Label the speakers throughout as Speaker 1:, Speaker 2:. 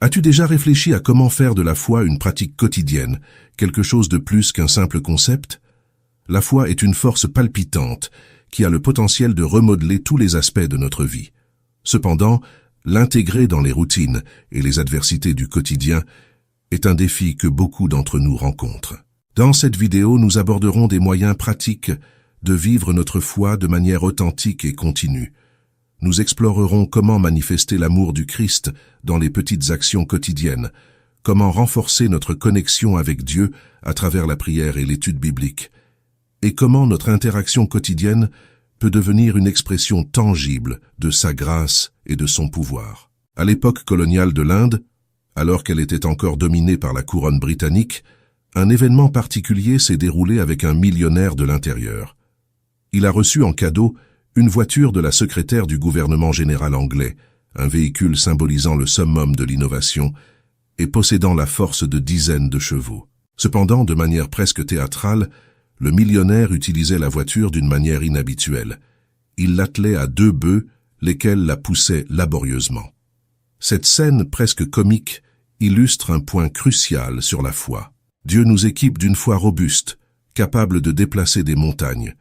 Speaker 1: As-tu déjà réfléchi à comment faire de la foi une pratique quotidienne, quelque chose de plus qu'un simple concept? La foi est une force palpitante qui a le potentiel de remodeler tous les aspects de notre vie. Cependant, l'intégrer dans les routines et les adversités du quotidien est un défi que beaucoup d'entre nous rencontrent. Dans cette vidéo, nous aborderons des moyens pratiques de vivre notre foi de manière authentique et continue. Nous explorerons comment manifester l'amour du Christ dans les petites actions quotidiennes, comment renforcer notre connexion avec Dieu à travers la prière et l'étude biblique, et comment notre interaction quotidienne peut devenir une expression tangible de sa grâce et de son pouvoir. À l'époque coloniale de l'Inde, alors qu'elle était encore dominée par la couronne britannique, un événement particulier s'est déroulé avec un millionnaire de l'intérieur. Il a reçu en cadeau une voiture de la secrétaire du gouvernement général anglais, un véhicule symbolisant le summum de l'innovation et possédant la force de dizaines de chevaux. Cependant, de manière presque théâtrale, le millionnaire utilisait la voiture d'une manière inhabituelle. Il l'attelait à 2 bœufs, lesquels la poussaient laborieusement. Cette scène presque comique illustre un point crucial sur la foi. Dieu nous équipe d'une foi robuste, capable de déplacer des montagnes.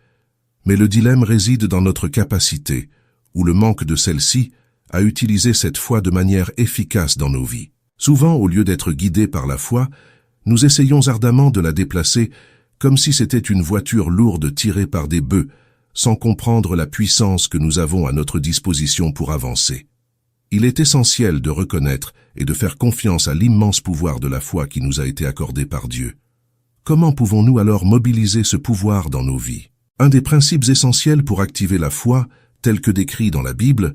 Speaker 1: Mais le dilemme réside dans notre capacité, ou le manque de celle-ci, à utiliser cette foi de manière efficace dans nos vies. Souvent, au lieu d'être guidés par la foi, nous essayons ardemment de la déplacer comme si c'était une voiture lourde tirée par des bœufs, sans comprendre la puissance que nous avons à notre disposition pour avancer. Il est essentiel de reconnaître et de faire confiance à l'immense pouvoir de la foi qui nous a été accordé par Dieu. Comment pouvons-nous alors mobiliser ce pouvoir dans nos vies? Un des principes essentiels pour activer la foi, tel que décrit dans la Bible,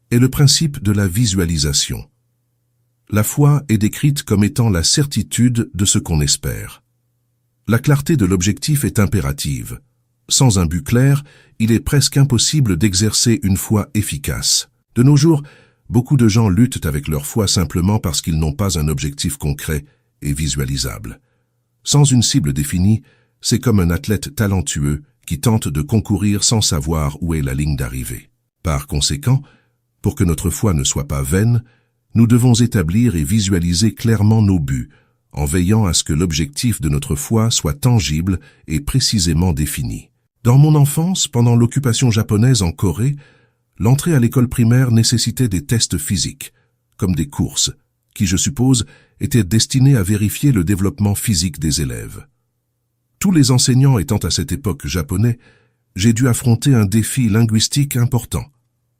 Speaker 1: est le principe de la visualisation. La foi est décrite comme étant la certitude de ce qu'on espère. La clarté de l'objectif est impérative. Sans un but clair, il est presque impossible d'exercer une foi efficace. De nos jours, beaucoup de gens luttent avec leur foi simplement parce qu'ils n'ont pas un objectif concret et visualisable. Sans une cible définie, c'est comme un athlète talentueux qui tente de concourir sans savoir où est la ligne d'arrivée. Par conséquent, pour que notre foi ne soit pas vaine, nous devons établir et visualiser clairement nos buts, en veillant à ce que l'objectif de notre foi soit tangible et précisément défini. Dans mon enfance, pendant l'occupation japonaise en Corée, l'entrée à l'école primaire nécessitait des tests physiques, comme des courses, qui, je suppose, étaient destinés à vérifier le développement physique des élèves. Tous les enseignants étant à cette époque japonais, j'ai dû affronter un défi linguistique important.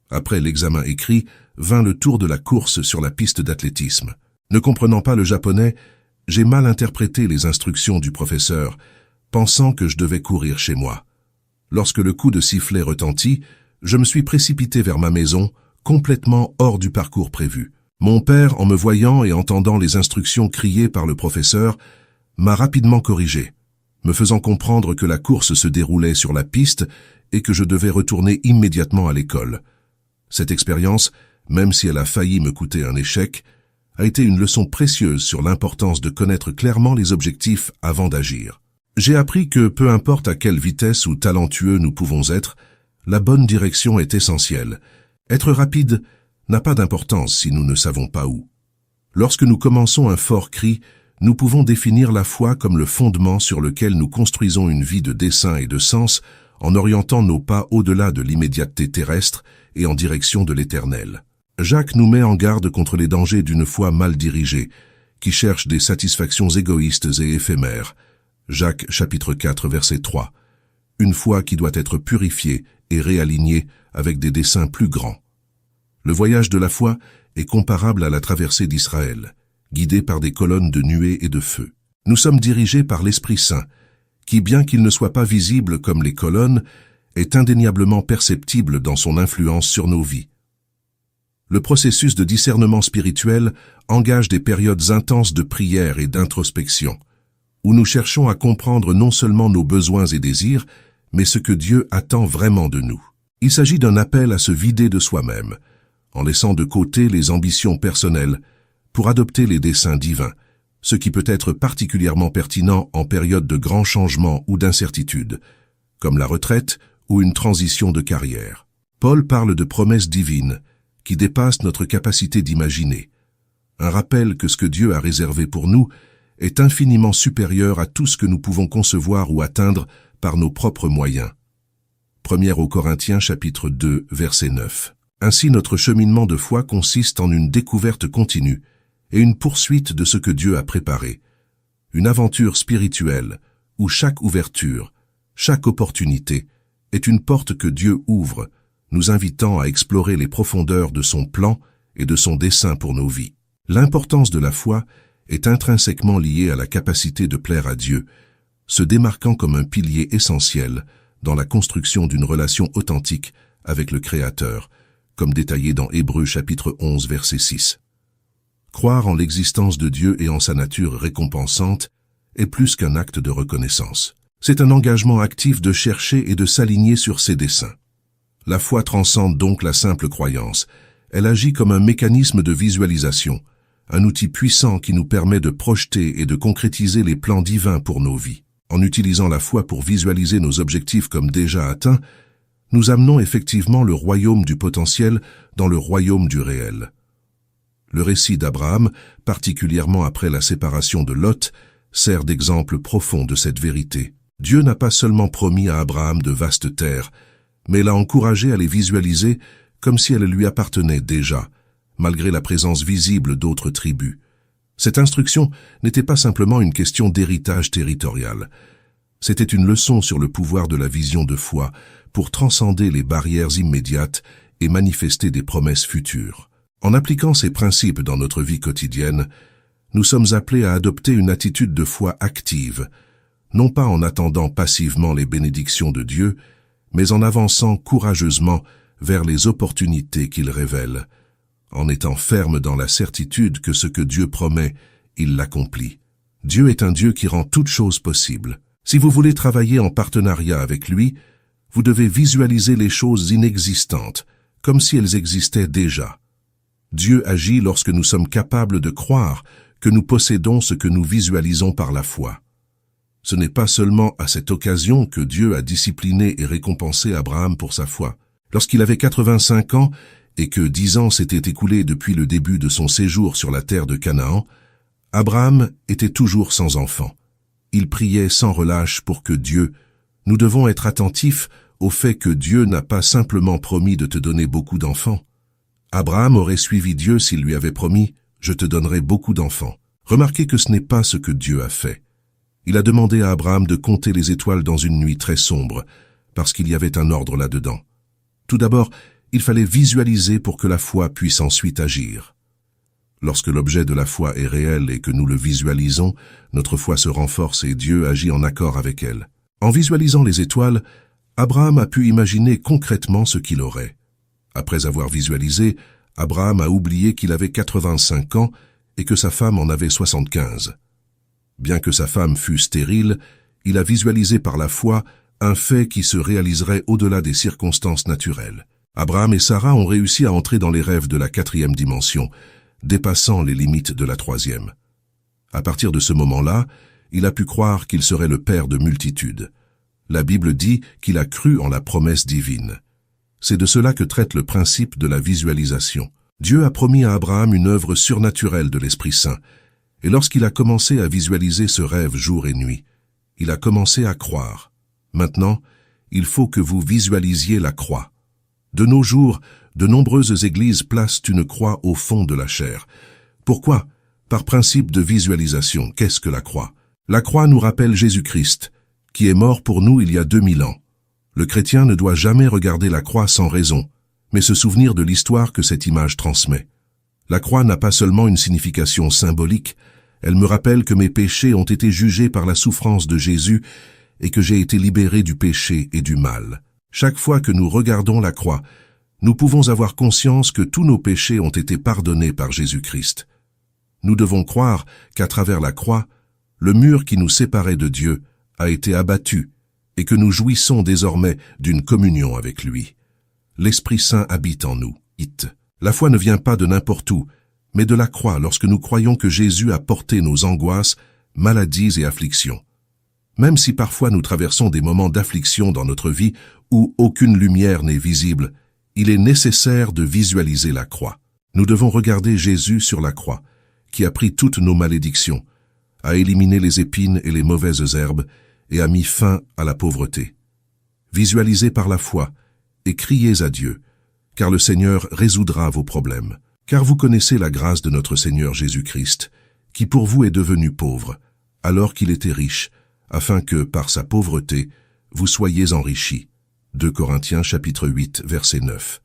Speaker 1: Après l'examen écrit, vint le tour de la course sur la piste d'athlétisme. Ne comprenant pas le japonais, j'ai mal interprété les instructions du professeur, pensant que je devais courir chez moi. Lorsque le coup de sifflet retentit, je me suis précipité vers ma maison, complètement hors du parcours prévu. Mon père, en me voyant et entendant les instructions criées par le professeur, m'a rapidement corrigé, me faisant comprendre que la course se déroulait sur la piste et que je devais retourner immédiatement à l'école. Cette expérience, même si elle a failli me coûter un échec, a été une leçon précieuse sur l'importance de connaître clairement les objectifs avant d'agir. J'ai appris que, peu importe à quelle vitesse ou talentueux nous pouvons être, la bonne direction est essentielle. Être rapide n'a pas d'importance si nous ne savons pas où. Lorsque nous commençons un fort cri, nous pouvons définir la foi comme le fondement sur lequel nous construisons une vie de dessein et de sens en orientant nos pas au-delà de l'immédiateté terrestre et en direction de l'éternel. Jacques nous met en garde contre les dangers d'une foi mal dirigée, qui cherche des satisfactions égoïstes et éphémères. Jacques chapitre 4 verset 3. Une foi qui doit être purifiée et réalignée avec des desseins plus grands. Le voyage de la foi est comparable à la traversée d'Israël, guidée par des colonnes de nuée et de feu. Nous sommes dirigés par l'Esprit Saint, qui, bien qu'il ne soit pas visible comme les colonnes, est indéniablement perceptible dans son influence sur nos vies. Le processus de discernement spirituel engage des périodes intenses de prière et d'introspection, où nous cherchons à comprendre non seulement nos besoins et désirs, mais ce que Dieu attend vraiment de nous. Il s'agit d'un appel à se vider de soi-même, en laissant de côté les ambitions personnelles, pour adopter les desseins divins, ce qui peut être particulièrement pertinent en période de grands changements ou d'incertitudes, comme la retraite ou une transition de carrière. Paul parle de promesses divines qui dépassent notre capacité d'imaginer. Un rappel que ce que Dieu a réservé pour nous est infiniment supérieur à tout ce que nous pouvons concevoir ou atteindre par nos propres moyens. 1 aux Corinthiens chapitre 2, verset 9. Ainsi notre cheminement de foi consiste en une découverte continue et une poursuite de ce que Dieu a préparé. Une aventure spirituelle où chaque ouverture, chaque opportunité est une porte que Dieu ouvre, nous invitant à explorer les profondeurs de son plan et de son dessein pour nos vies. L'importance de la foi est intrinsèquement liée à la capacité de plaire à Dieu, se démarquant comme un pilier essentiel dans la construction d'une relation authentique avec le Créateur, comme détaillé dans Hébreux chapitre 11 verset 6. Croire en l'existence de Dieu et en sa nature récompensante est plus qu'un acte de reconnaissance. C'est un engagement actif de chercher et de s'aligner sur ses desseins. La foi transcende donc la simple croyance. Elle agit comme un mécanisme de visualisation, un outil puissant qui nous permet de projeter et de concrétiser les plans divins pour nos vies. En utilisant la foi pour visualiser nos objectifs comme déjà atteints, nous amenons effectivement le royaume du potentiel dans le royaume du réel. Le récit d'Abraham, particulièrement après la séparation de Lot, sert d'exemple profond de cette vérité. Dieu n'a pas seulement promis à Abraham de vastes terres, mais l'a encouragé à les visualiser comme si elles lui appartenaient déjà, malgré la présence visible d'autres tribus. Cette instruction n'était pas simplement une question d'héritage territorial. C'était une leçon sur le pouvoir de la vision de foi pour transcender les barrières immédiates et manifester des promesses futures. En appliquant ces principes dans notre vie quotidienne, nous sommes appelés à adopter une attitude de foi active, non pas en attendant passivement les bénédictions de Dieu, mais en avançant courageusement vers les opportunités qu'il révèle, en étant ferme dans la certitude que ce que Dieu promet, il l'accomplit. Dieu est un Dieu qui rend toutes choses possibles. Si vous voulez travailler en partenariat avec lui, vous devez visualiser les choses inexistantes, comme si elles existaient déjà. Dieu agit lorsque nous sommes capables de croire que nous possédons ce que nous visualisons par la foi. Ce n'est pas seulement à cette occasion que Dieu a discipliné et récompensé Abraham pour sa foi. Lorsqu'il avait 85 ans et que 10 ans s'étaient écoulés depuis le début de son séjour sur la terre de Canaan, Abraham était toujours sans enfant. Il priait sans relâche pour que Dieu, nous devons être attentifs au fait que Dieu n'a pas simplement promis de te donner beaucoup d'enfants. Abraham aurait suivi Dieu s'il lui avait promis « Je te donnerai beaucoup d'enfants ». Remarquez que ce n'est pas ce que Dieu a fait. Il a demandé à Abraham de compter les étoiles dans une nuit très sombre, parce qu'il y avait un ordre là-dedans. Tout d'abord, il fallait visualiser pour que la foi puisse ensuite agir. Lorsque l'objet de la foi est réel et que nous le visualisons, notre foi se renforce et Dieu agit en accord avec elle. En visualisant les étoiles, Abraham a pu imaginer concrètement ce qu'il aurait. Après avoir visualisé, Abraham a oublié qu'il avait 85 ans et que sa femme en avait 75. Bien que sa femme fût stérile, il a visualisé par la foi un fait qui se réaliserait au-delà des circonstances naturelles. Abraham et Sarah ont réussi à entrer dans les rêves de la 4e dimension, dépassant les limites de la 3e. À partir de ce moment-là, il a pu croire qu'il serait le père de multitudes. La Bible dit qu'il a cru en la promesse divine. C'est de cela que traite le principe de la visualisation. Dieu a promis à Abraham une œuvre surnaturelle de l'Esprit Saint, et lorsqu'il a commencé à visualiser ce rêve jour et nuit, il a commencé à croire. Maintenant, il faut que vous visualisiez la croix. De nos jours, de nombreuses églises placent une croix au fond de la chair. Pourquoi? Par principe de visualisation. Qu'est-ce que la croix? La croix nous rappelle Jésus-Christ, qui est mort pour nous il y a 2000 ans. Le chrétien ne doit jamais regarder la croix sans raison, mais se souvenir de l'histoire que cette image transmet. La croix n'a pas seulement une signification symbolique, elle me rappelle que mes péchés ont été jugés par la souffrance de Jésus et que j'ai été libéré du péché et du mal. Chaque fois que nous regardons la croix, nous pouvons avoir conscience que tous nos péchés ont été pardonnés par Jésus-Christ. Nous devons croire qu'à travers la croix, le mur qui nous séparait de Dieu a été abattu et que nous jouissons désormais d'une communion avec lui. L'Esprit Saint habite en nous. La foi ne vient pas de n'importe où, mais de la croix lorsque nous croyons que Jésus a porté nos angoisses, maladies et afflictions. Même si parfois nous traversons des moments d'affliction dans notre vie où aucune lumière n'est visible, il est nécessaire de visualiser la croix. Nous devons regarder Jésus sur la croix qui a pris toutes nos malédictions, a éliminé les épines et les mauvaises herbes et a mis fin à la pauvreté. Visualisez par la foi et criez à Dieu, car le Seigneur résoudra vos problèmes. Car vous connaissez la grâce de notre Seigneur Jésus-Christ, qui pour vous est devenu pauvre, alors qu'il était riche, afin que, par sa pauvreté, vous soyez enrichis. 2 Corinthiens chapitre 8, verset 9.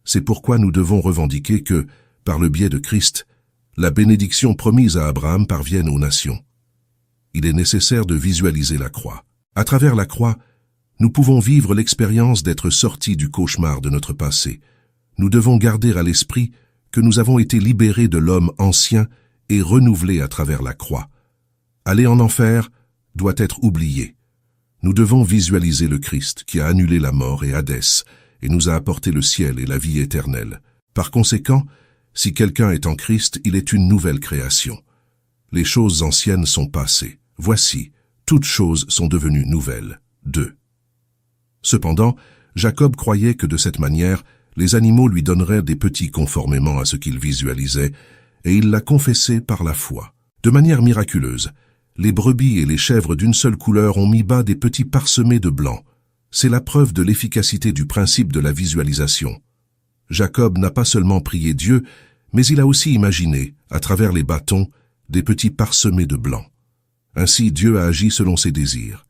Speaker 1: C'est pourquoi nous devons revendiquer que, par le biais de Christ, la bénédiction promise à Abraham parvienne aux nations. Il est nécessaire de visualiser la croix. À travers la croix, nous pouvons vivre l'expérience d'être sortis du cauchemar de notre passé. Nous devons garder à l'esprit que nous avons été libérés de l'homme ancien et renouvelés à travers la croix. Aller en enfer doit être oublié. Nous devons visualiser le Christ qui a annulé la mort et Hadès et nous a apporté le ciel et la vie éternelle. Par conséquent, si quelqu'un est en Christ, il est une nouvelle création. Les choses anciennes sont passées. Voici, toutes choses sont devenues nouvelles. 2. Cependant, Jacob croyait que de cette manière, les animaux lui donneraient des petits conformément à ce qu'il visualisait, et il l'a confessé par la foi. De manière miraculeuse, les brebis et les chèvres d'une seule couleur ont mis bas des petits parsemés de blanc. C'est la preuve de l'efficacité du principe de la visualisation. Jacob n'a pas seulement prié Dieu, mais il a aussi imaginé, à travers les bâtons, des petits parsemés de blanc. Ainsi Dieu a agi selon ses désirs.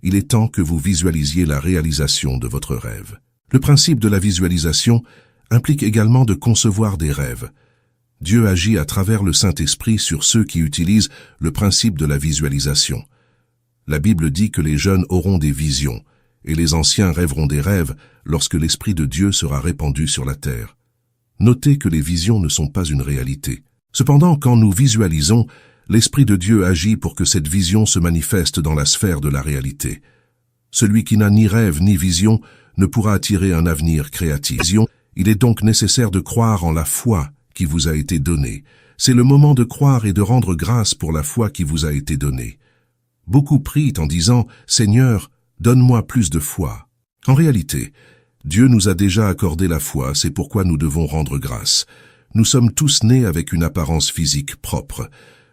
Speaker 1: Il est temps que vous visualisiez la réalisation de votre rêve. Le principe de la visualisation implique également de concevoir des rêves. Dieu agit à travers le Saint-Esprit sur ceux qui utilisent le principe de la visualisation. La Bible dit que les jeunes auront des visions, et les anciens rêveront des rêves lorsque l'Esprit de Dieu sera répandu sur la terre. Notez que les visions ne sont pas une réalité. Cependant, quand nous visualisons, l'Esprit de Dieu agit pour que cette vision se manifeste dans la sphère de la réalité. Celui qui n'a ni rêve ni vision ne pourra attirer un avenir créatif. Il est donc nécessaire de croire en la foi qui vous a été donnée. C'est le moment de croire et de rendre grâce pour la foi qui vous a été donnée. Beaucoup prient en disant « Seigneur, donne-moi plus de foi ». En réalité, Dieu nous a déjà accordé la foi, c'est pourquoi nous devons rendre grâce. Nous sommes tous nés avec une apparence physique propre.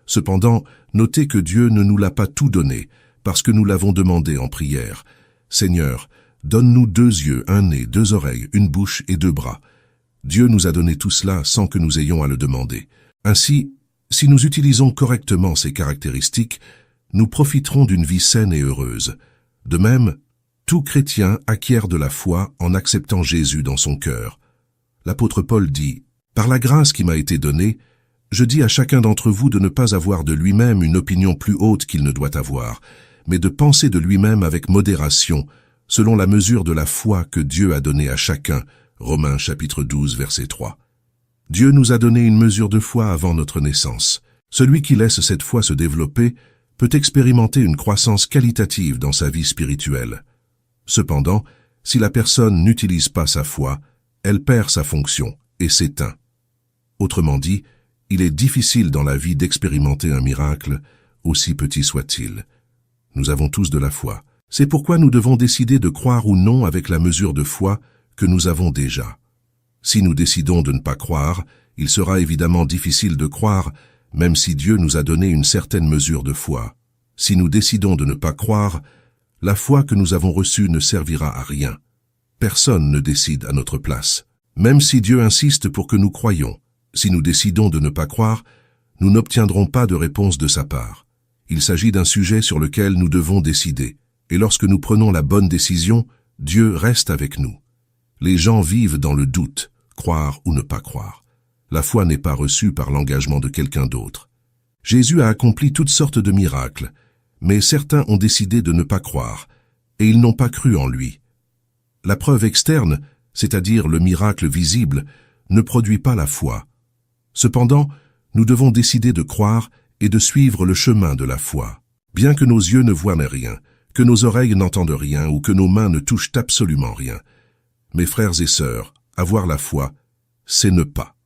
Speaker 1: Cependant, notez que Dieu ne nous l'a pas tout donné, parce que nous l'avons demandé en prière. Seigneur, donne-nous 2 yeux, un nez, 2 oreilles, une bouche et 2 bras. Dieu nous a donné tout cela sans que nous ayons à le demander. Ainsi, si nous utilisons correctement ces caractéristiques, nous profiterons d'une vie saine et heureuse. De même, tout chrétien acquiert de la foi en acceptant Jésus dans son cœur. L'apôtre Paul dit « Par la grâce qui m'a été donnée, je dis à chacun d'entre vous de ne pas avoir de lui-même une opinion plus haute qu'il ne doit avoir, mais de penser de lui-même avec modération, selon la mesure de la foi que Dieu a donnée à chacun. » Romains chapitre 12, verset 3. Dieu nous a donné une mesure de foi avant notre naissance. Celui qui laisse cette foi se développer peut expérimenter une croissance qualitative dans sa vie spirituelle. Cependant, si la personne n'utilise pas sa foi, elle perd sa fonction et s'éteint. Autrement dit, il est difficile dans la vie d'expérimenter un miracle, aussi petit soit-il. Nous avons tous de la foi. C'est pourquoi nous devons décider de croire ou non avec la mesure de foi que nous avons déjà. Si nous décidons de ne pas croire, il sera évidemment difficile de croire, même si Dieu nous a donné une certaine mesure de foi. Si nous décidons de ne pas croire, la foi que nous avons reçue ne servira à rien. Personne ne décide à notre place. Même si Dieu insiste pour que nous croyions, si nous décidons de ne pas croire, nous n'obtiendrons pas de réponse de sa part. Il s'agit d'un sujet sur lequel nous devons décider. Et lorsque nous prenons la bonne décision, Dieu reste avec nous. Les gens vivent dans le doute, croire ou ne pas croire. La foi n'est pas reçue par l'engagement de quelqu'un d'autre. Jésus a accompli toutes sortes de miracles, mais certains ont décidé de ne pas croire, et ils n'ont pas cru en lui. La preuve externe, c'est-à-dire le miracle visible, ne produit pas la foi. Cependant, nous devons décider de croire et de suivre le chemin de la foi. Bien que nos yeux ne voient rien, que nos oreilles n'entendent rien ou que nos mains ne touchent absolument rien. Mes frères et sœurs, avoir la foi, c'est ne pas.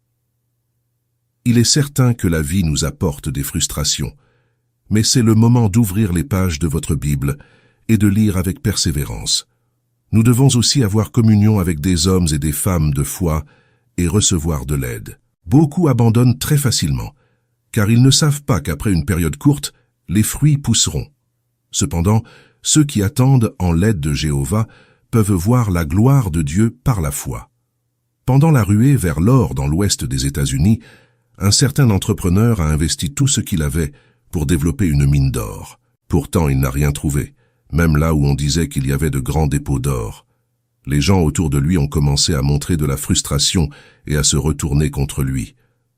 Speaker 1: Il est certain que la vie nous apporte des frustrations, mais c'est le moment d'ouvrir les pages de votre Bible et de lire avec persévérance. Nous devons aussi avoir communion avec des hommes et des femmes de foi et recevoir de l'aide. Beaucoup abandonnent très facilement, car ils ne savent pas qu'après une période courte, les fruits pousseront. Cependant, ceux qui attendent en l'aide de Jéhovah peuvent voir la gloire de Dieu par la foi. Pendant la ruée vers l'or dans l'ouest des États-Unis, un certain entrepreneur a investi tout ce qu'il avait pour développer une mine d'or. Pourtant, il n'a rien trouvé, même là où on disait qu'il y avait de grands dépôts d'or. Les gens autour de lui ont commencé à montrer de la frustration et à se retourner contre lui.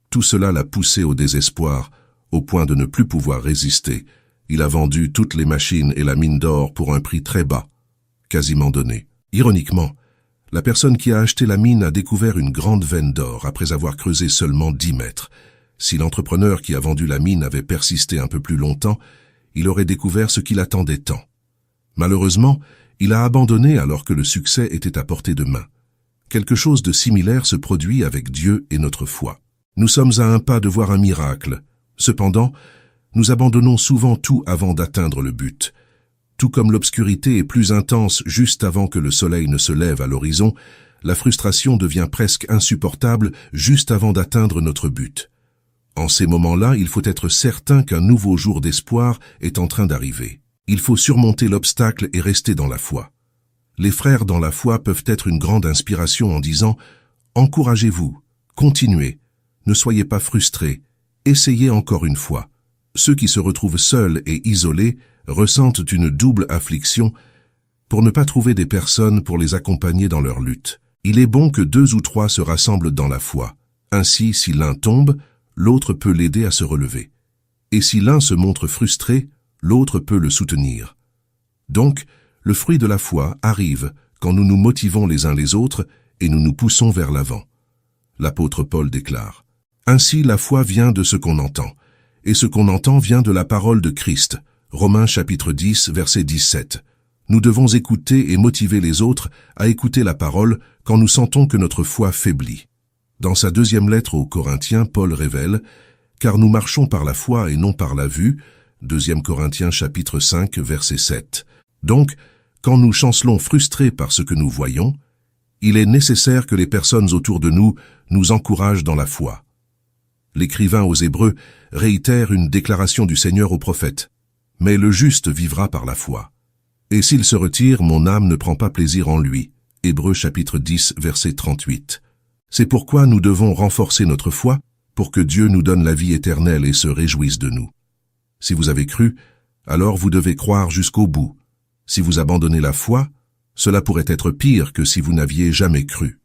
Speaker 1: Tout cela l'a poussé au désespoir, au point de ne plus pouvoir résister. Il a vendu toutes les machines et la mine d'or pour un prix très bas, quasiment donné. Ironiquement, la personne qui a acheté la mine a découvert une grande veine d'or après avoir creusé seulement 10 mètres. Si l'entrepreneur qui a vendu la mine avait persisté un peu plus longtemps, il aurait découvert ce qu'il attendait tant. Malheureusement, il a abandonné alors que le succès était à portée de main. Quelque chose de similaire se produit avec Dieu et notre foi. Nous sommes à un pas de voir un miracle. Cependant, nous abandonnons souvent tout avant d'atteindre le but. Tout comme l'obscurité est plus intense juste avant que le soleil ne se lève à l'horizon, la frustration devient presque insupportable juste avant d'atteindre notre but. En ces moments-là, il faut être certain qu'un nouveau jour d'espoir est en train d'arriver. Il faut surmonter l'obstacle et rester dans la foi. Les frères dans la foi peuvent être une grande inspiration en disant « Encouragez-vous, continuez, ne soyez pas frustrés, essayez encore une fois ». Ceux qui se retrouvent seuls et isolés ressentent une double affliction pour ne pas trouver des personnes pour les accompagner dans leur lutte. Il est bon que 2 ou 3 se rassemblent dans la foi. Ainsi, si l'un tombe, l'autre peut l'aider à se relever. Et si l'un se montre frustré, l'autre peut le soutenir. Donc, le fruit de la foi arrive quand nous nous motivons les uns les autres et nous nous poussons vers l'avant. L'apôtre Paul déclare « Ainsi la foi vient de ce qu'on entend, et ce qu'on entend vient de la parole de Christ. » Romains chapitre 10, verset 17. Nous devons écouter et motiver les autres à écouter la parole quand nous sentons que notre foi faiblit. Dans sa 2e lettre aux Corinthiens, Paul révèle « Car nous marchons par la foi et non par la vue » 2 Corinthiens chapitre 5, verset 7. Donc, quand nous chancelons frustrés par ce que nous voyons, il est nécessaire que les personnes autour de nous nous encouragent dans la foi. L'écrivain aux Hébreux réitère une déclaration du Seigneur au prophète. « Mais le juste vivra par la foi. Et s'il se retire, mon âme ne prend pas plaisir en lui. » Hébreux chapitre 10, verset 38. C'est pourquoi nous devons renforcer notre foi pour que Dieu nous donne la vie éternelle et se réjouisse de nous. Si vous avez cru, alors vous devez croire jusqu'au bout. Si vous abandonnez la foi, cela pourrait être pire que si vous n'aviez jamais cru.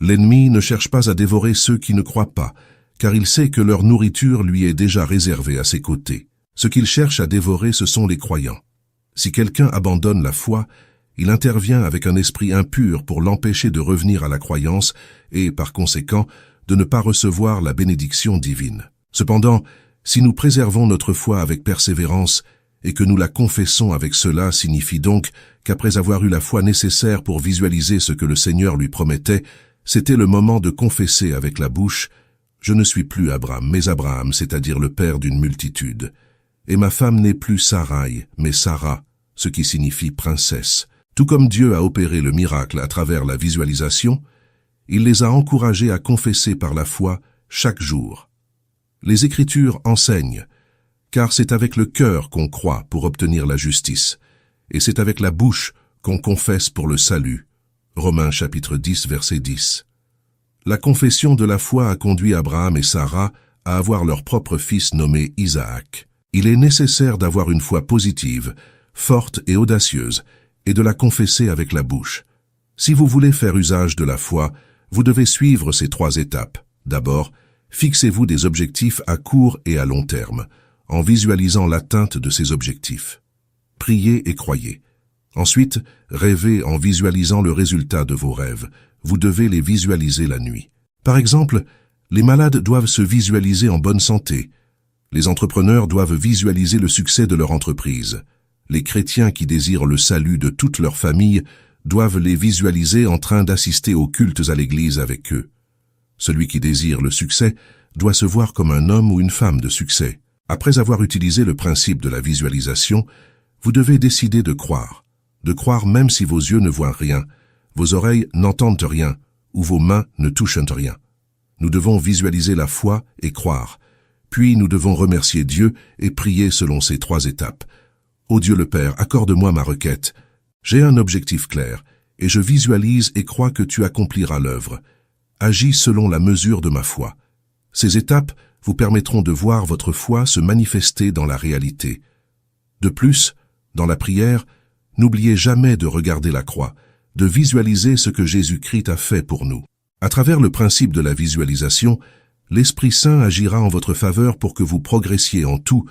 Speaker 1: L'ennemi ne cherche pas à dévorer ceux qui ne croient pas, car il sait que leur nourriture lui est déjà réservée à ses côtés. Ce qu'il cherche à dévorer, ce sont les croyants. Si quelqu'un abandonne la foi, il intervient avec un esprit impur pour l'empêcher de revenir à la croyance et, par conséquent, de ne pas recevoir la bénédiction divine. Cependant, si nous préservons notre foi avec persévérance et que nous la confessons avec cela, signifie donc qu'après avoir eu la foi nécessaire pour visualiser ce que le Seigneur lui promettait, c'était le moment de confesser avec la bouche « Je ne suis plus Abraham, mais Abraham, c'est-à-dire le père d'une multitude. Et ma femme n'est plus Sarai, mais Sarah, ce qui signifie princesse. » Tout comme Dieu a opéré le miracle à travers la visualisation, il les a encouragés à confesser par la foi chaque jour. Les Écritures enseignent, car c'est avec le cœur qu'on croit pour obtenir la justice, et c'est avec la bouche qu'on confesse pour le salut. Romains chapitre 10, verset 10. La confession de la foi a conduit Abraham et Sarah à avoir leur propre fils nommé Isaac. Il est nécessaire d'avoir une foi positive, forte et audacieuse, et de la confesser avec la bouche. Si vous voulez faire usage de la foi, vous devez suivre ces 3 étapes. D'abord, fixez-vous des objectifs à court et à long terme, en visualisant l'atteinte de ces objectifs. Priez et croyez. Ensuite, rêvez en visualisant le résultat de vos rêves. Vous devez les visualiser la nuit. Par exemple, les malades doivent se visualiser en bonne santé. Les entrepreneurs doivent visualiser le succès de leur entreprise. Les chrétiens qui désirent le salut de toute leur famille doivent les visualiser en train d'assister aux cultes à l'église avec eux. Celui qui désire le succès doit se voir comme un homme ou une femme de succès. Après avoir utilisé le principe de la visualisation, vous devez décider de croire même si vos yeux ne voient rien, vos oreilles n'entendent rien ou vos mains ne touchent rien. Nous devons visualiser la foi et croire, Puis nous devons remercier Dieu et prier selon ces 3 étapes. Ô Dieu le Père, accorde-moi ma requête. J'ai un objectif clair, et je visualise et crois que tu accompliras l'œuvre. Agis selon la mesure de ma foi. Ces étapes vous permettront de voir votre foi se manifester dans la réalité. De plus, dans la prière, n'oubliez jamais de regarder la croix, de visualiser ce que Jésus-Christ a fait pour nous. À travers le principe de la visualisation, l'Esprit Saint agira en votre faveur pour que vous progressiez en tout,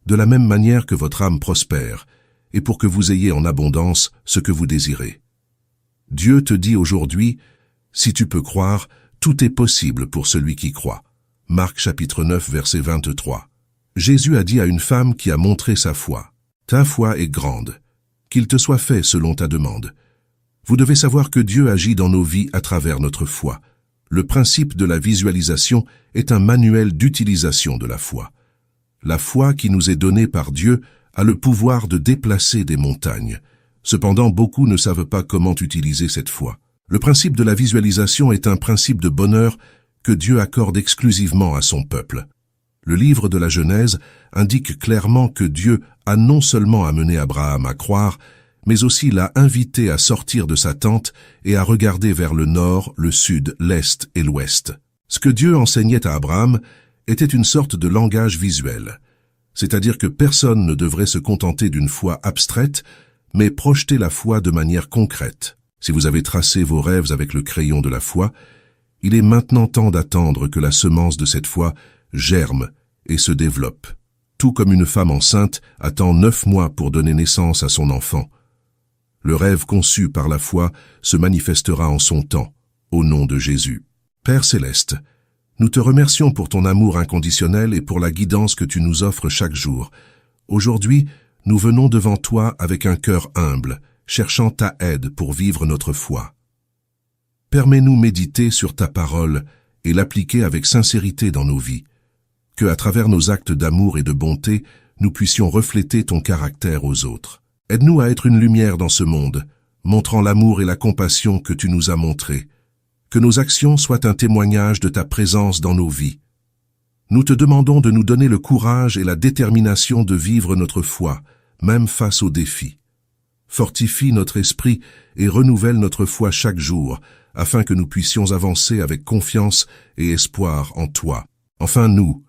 Speaker 1: de la même manière que votre âme prospère, et pour que vous ayez en abondance ce que vous désirez. Dieu te dit aujourd'hui, si tu peux croire, tout est possible pour celui qui croit. Marc chapitre 9 verset 23. Jésus a dit à une femme qui a montré sa foi, « Ta foi est grande, qu'il te soit fait selon ta demande. » Vous devez savoir que Dieu agit dans nos vies à travers notre foi. Le principe de la visualisation est un manuel d'utilisation de la foi. La foi qui nous est donnée par Dieu a le pouvoir de déplacer des montagnes. Cependant, beaucoup ne savent pas comment utiliser cette foi. Le principe de la visualisation est un principe de bonheur que Dieu accorde exclusivement à son peuple. Le livre de la Genèse indique clairement que Dieu a non seulement amené Abraham à croire, mais aussi l'a invité à sortir de sa tente et à regarder vers le nord, le sud, l'est et l'ouest. Ce que Dieu enseignait à Abraham était une sorte de langage visuel, c'est-à-dire que personne ne devrait se contenter d'une foi abstraite, mais projeter la foi de manière concrète. Si vous avez tracé vos rêves avec le crayon de la foi, il est maintenant temps d'attendre que la semence de cette foi germe et se développe. Tout comme une femme enceinte attend 9 mois pour donner naissance à son enfant. Le rêve conçu par la foi se manifestera en son temps, au nom de Jésus. Père Céleste, nous te remercions pour ton amour inconditionnel et pour la guidance que tu nous offres chaque jour. Aujourd'hui, nous venons devant toi avec un cœur humble, cherchant ta aide pour vivre notre foi. Permets-nous méditer sur ta parole et l'appliquer avec sincérité dans nos vies, que à travers nos actes d'amour et de bonté, nous puissions refléter ton caractère aux autres. Aide-nous à être une lumière dans ce monde, montrant l'amour et la compassion que tu nous as montrés. Que nos actions soient un témoignage de ta présence dans nos vies. Nous te demandons de nous donner le courage et la détermination de vivre notre foi, même face aux défis. Fortifie notre esprit et renouvelle notre foi chaque jour, afin que nous puissions avancer avec confiance et espoir en toi. Enfin nous,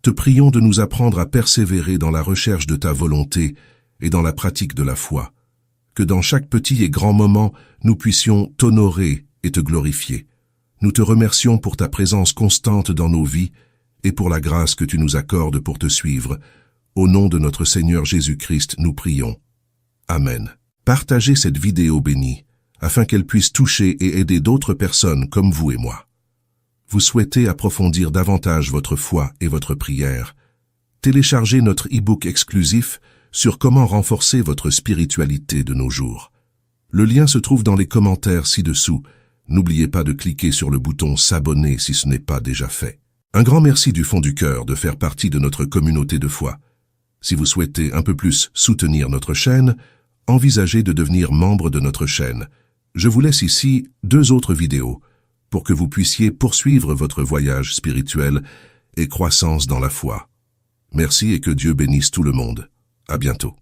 Speaker 1: te prions de nous apprendre à persévérer dans la recherche de ta volonté et dans la pratique de la foi. Que dans chaque petit et grand moment, nous puissions t'honorer et te glorifier. Nous te remercions pour ta présence constante dans nos vies et pour la grâce que tu nous accordes pour te suivre. Au nom de notre Seigneur Jésus-Christ, nous prions. Amen. Partagez cette vidéo bénie, afin qu'elle puisse toucher et aider d'autres personnes comme vous et moi. Vous souhaitez approfondir davantage votre foi et votre prière? Téléchargez notre e-book exclusif sur comment renforcer votre spiritualité de nos jours. Le lien se trouve dans les commentaires ci-dessous. N'oubliez pas de cliquer sur le bouton s'abonner si ce n'est pas déjà fait. Un grand merci du fond du cœur de faire partie de notre communauté de foi. Si vous souhaitez un peu plus soutenir notre chaîne, envisagez de devenir membre de notre chaîne. Je vous laisse ici 2 autres vidéos pour que vous puissiez poursuivre votre voyage spirituel et croissance dans la foi. Merci et que Dieu bénisse tout le monde. À bientôt.